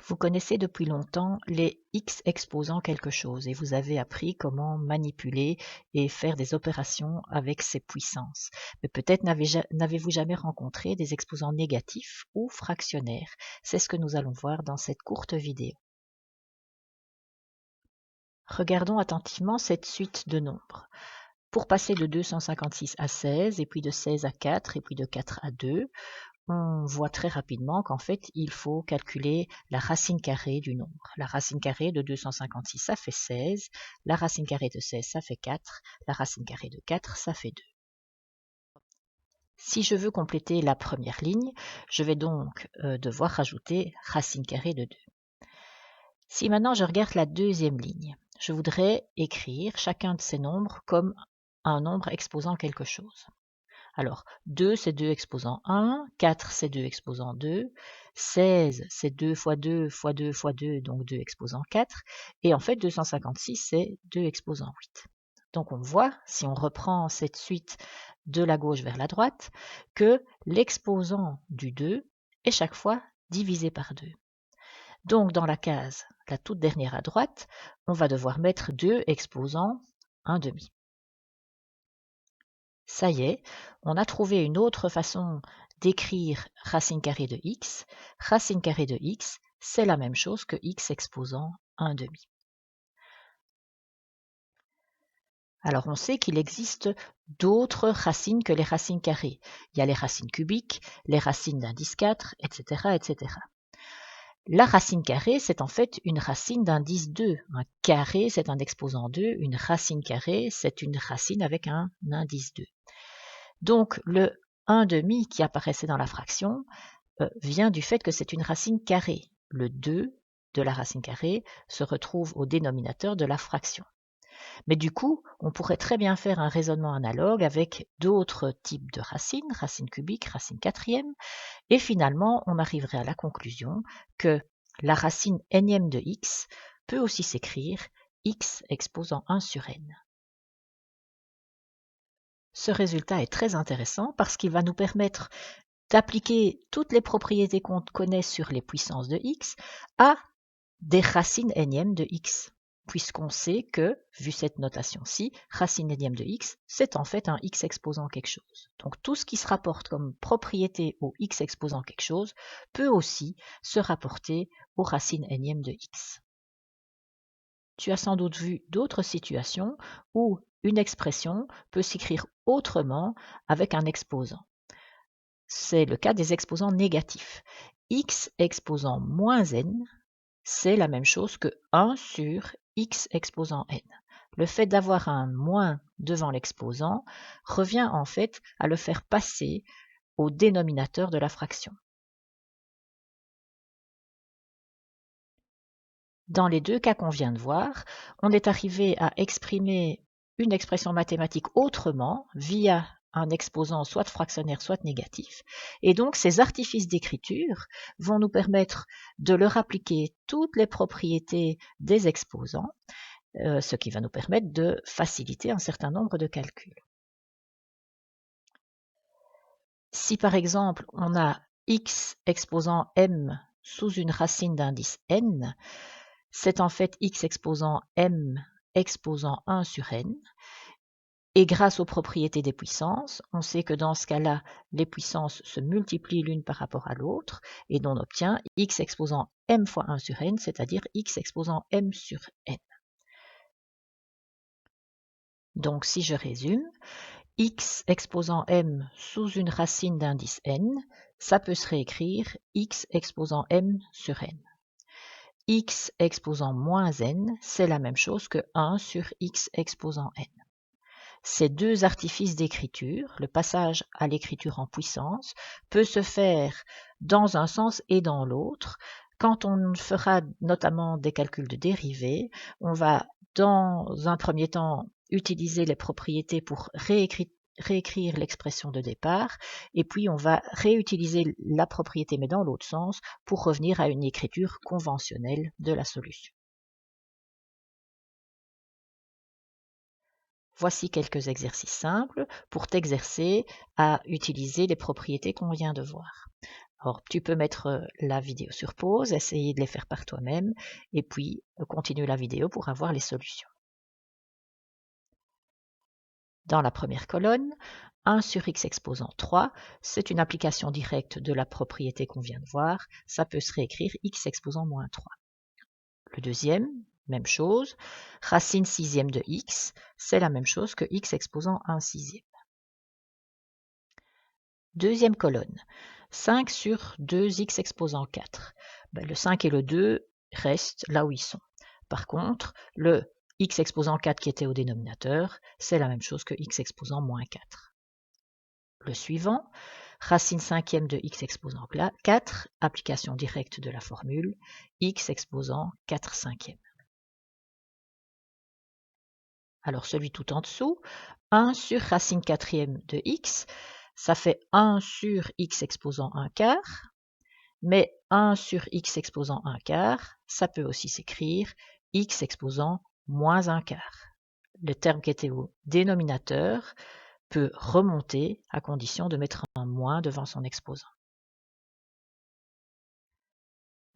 Vous connaissez depuis longtemps les X exposant quelque chose et vous avez appris comment manipuler et faire des opérations avec ces puissances. Mais peut-être n'avez-vous jamais rencontré des exposants négatifs ou fractionnaires. C'est ce que nous allons voir dans cette courte vidéo. Regardons attentivement cette suite de nombres. Pour passer de 256 à 16, et puis de 16 à 4, et puis de 4 à 2, on voit très rapidement qu'en fait, il faut calculer la racine carrée du nombre. La racine carrée de 256, ça fait 16. La racine carrée de 16, ça fait 4. La racine carrée de 4, ça fait 2. Si je veux compléter la première ligne, je vais donc devoir rajouter racine carrée de 2. Si maintenant je regarde la deuxième ligne, je voudrais écrire chacun de ces nombres comme un nombre exposant quelque chose. Alors, 2, c'est 2 exposant 1, 4, c'est 2 exposant 2, 16, c'est 2 fois 2 fois 2 fois 2, donc 2 exposant 4, et en fait 256, c'est 2 exposant 8. Donc on voit, si on reprend cette suite de la gauche vers la droite, que l'exposant du 2 est chaque fois divisé par 2. Donc dans la case, la toute dernière à droite, on va devoir mettre 2 exposant 1 demi. Ça y est, on a trouvé une autre façon d'écrire racine carrée de x. Racine carrée de x, c'est la même chose que x exposant 1 demi. Alors on sait qu'il existe d'autres racines que les racines carrées. Il y a les racines cubiques, les racines d'indice 4, etc., etc. La racine carrée, c'est en fait une racine d'indice 2. Un carré, c'est un exposant 2. Une racine carrée, c'est une racine avec un indice 2. Donc le 1 demi qui apparaissait dans la fraction vient du fait que c'est une racine carrée. Le 2 de la racine carrée se retrouve au dénominateur de la fraction. Mais du coup, on pourrait très bien faire un raisonnement analogue avec d'autres types de racines, racine cubique, racine quatrième, et finalement, on arriverait à la conclusion que la racine nème de x peut aussi s'écrire x exposant 1 sur n. Ce résultat est très intéressant parce qu'il va nous permettre d'appliquer toutes les propriétés qu'on connaît sur les puissances de x à des racines énièmes de x, puisqu'on sait que, vu cette notation-ci, racine énième de x, c'est en fait un x exposant quelque chose. Donc tout ce qui se rapporte comme propriété au x exposant quelque chose peut aussi se rapporter aux racines énièmes de x. Tu as sans doute vu d'autres situations où une expression peut s'écrire autrement avec un exposant. C'est le cas des exposants négatifs. X exposant moins n, c'est la même chose que 1 sur x exposant n. Le fait d'avoir un moins devant l'exposant revient en fait à le faire passer au dénominateur de la fraction. Dans les deux cas qu'on vient de voir, on est arrivé à exprimer une expression mathématique autrement via un exposant soit fractionnaire, soit négatif. Et donc, ces artifices d'écriture vont nous permettre de leur appliquer toutes les propriétés des exposants, ce qui va nous permettre de faciliter un certain nombre de calculs. Si par exemple, on a x exposant m sous une racine d'indice n, c'est en fait x exposant m exposant 1 sur n. Et grâce aux propriétés des puissances, on sait que dans ce cas-là, les puissances se multiplient l'une par rapport à l'autre, et on obtient x exposant m fois 1 sur n, c'est-à-dire x exposant m sur n. Donc si je résume, x exposant m sous une racine d'indice n, ça peut se réécrire x exposant m sur n. X exposant moins n, c'est la même chose que 1 sur x exposant n. Ces deux artifices d'écriture, le passage à l'écriture en puissance, peut se faire dans un sens et dans l'autre. Quand on fera notamment des calculs de dérivés, on va dans un premier temps utiliser les propriétés pour réécrire l'expression de départ, et puis on va réutiliser la propriété mais dans l'autre sens pour revenir à une écriture conventionnelle de la solution. Voici quelques exercices simples pour t'exercer à utiliser les propriétés qu'on vient de voir. Alors, tu peux mettre la vidéo sur pause, essayer de les faire par toi-même, et puis continuer la vidéo pour avoir les solutions. Dans la première colonne, 1 sur x exposant 3, c'est une application directe de la propriété qu'on vient de voir. Ça peut se réécrire x exposant moins 3. Le deuxième, même chose. Racine sixième de x, c'est la même chose que x exposant 1 sixième. Deuxième colonne, 5 sur 2x exposant 4. Le 5 et le 2 restent là où ils sont. Par contre, le x exposant 4 qui était au dénominateur, c'est la même chose que x exposant moins 4. Le suivant, racine cinquième de x exposant 4, application directe de la formule, x exposant 4 cinquièmes. Alors celui tout en dessous, 1 sur racine quatrième de x, ça fait 1 sur x exposant 1 quart, mais 1 sur x exposant 1 quart, ça peut aussi s'écrire x exposant moins 1 quart. Le terme qui était au dénominateur peut remonter à condition de mettre un moins devant son exposant.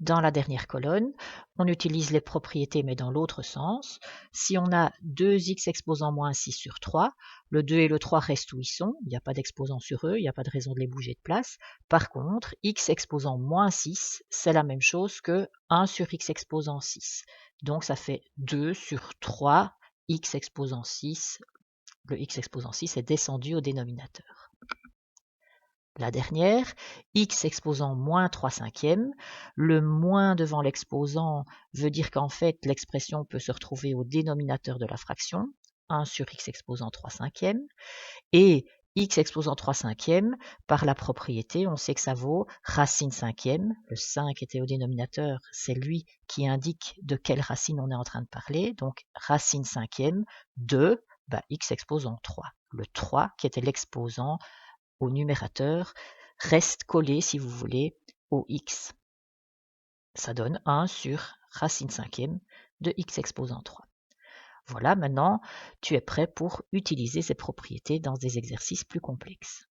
Dans la dernière colonne, on utilise les propriétés mais dans l'autre sens. Si on a 2x exposant moins 6 sur 3, le 2 et le 3 restent où ils sont, il n'y a pas d'exposant sur eux, il n'y a pas de raison de les bouger de place. Par contre, x exposant moins 6, c'est la même chose que 1 sur x exposant 6. Donc ça fait 2 sur 3 x exposant 6. Le x exposant 6 est descendu au dénominateur. La dernière, x exposant moins 3 cinquièmes. Le moins devant l'exposant veut dire qu'en fait, l'expression peut se retrouver au dénominateur de la fraction, 1 sur x exposant 3 cinquièmes. Et x exposant 3 cinquièmes, par la propriété, on sait que ça vaut racine cinquième. Le 5 était au dénominateur, c'est lui qui indique de quelle racine on est en train de parler. Donc, racine cinquième de x exposant 3. Le 3 qui était l'exposant au numérateur reste collé, si vous voulez, au x. Ça donne 1 sur racine cinquième de x exposant 3. Voilà, maintenant, tu es prêt pour utiliser ces propriétés dans des exercices plus complexes.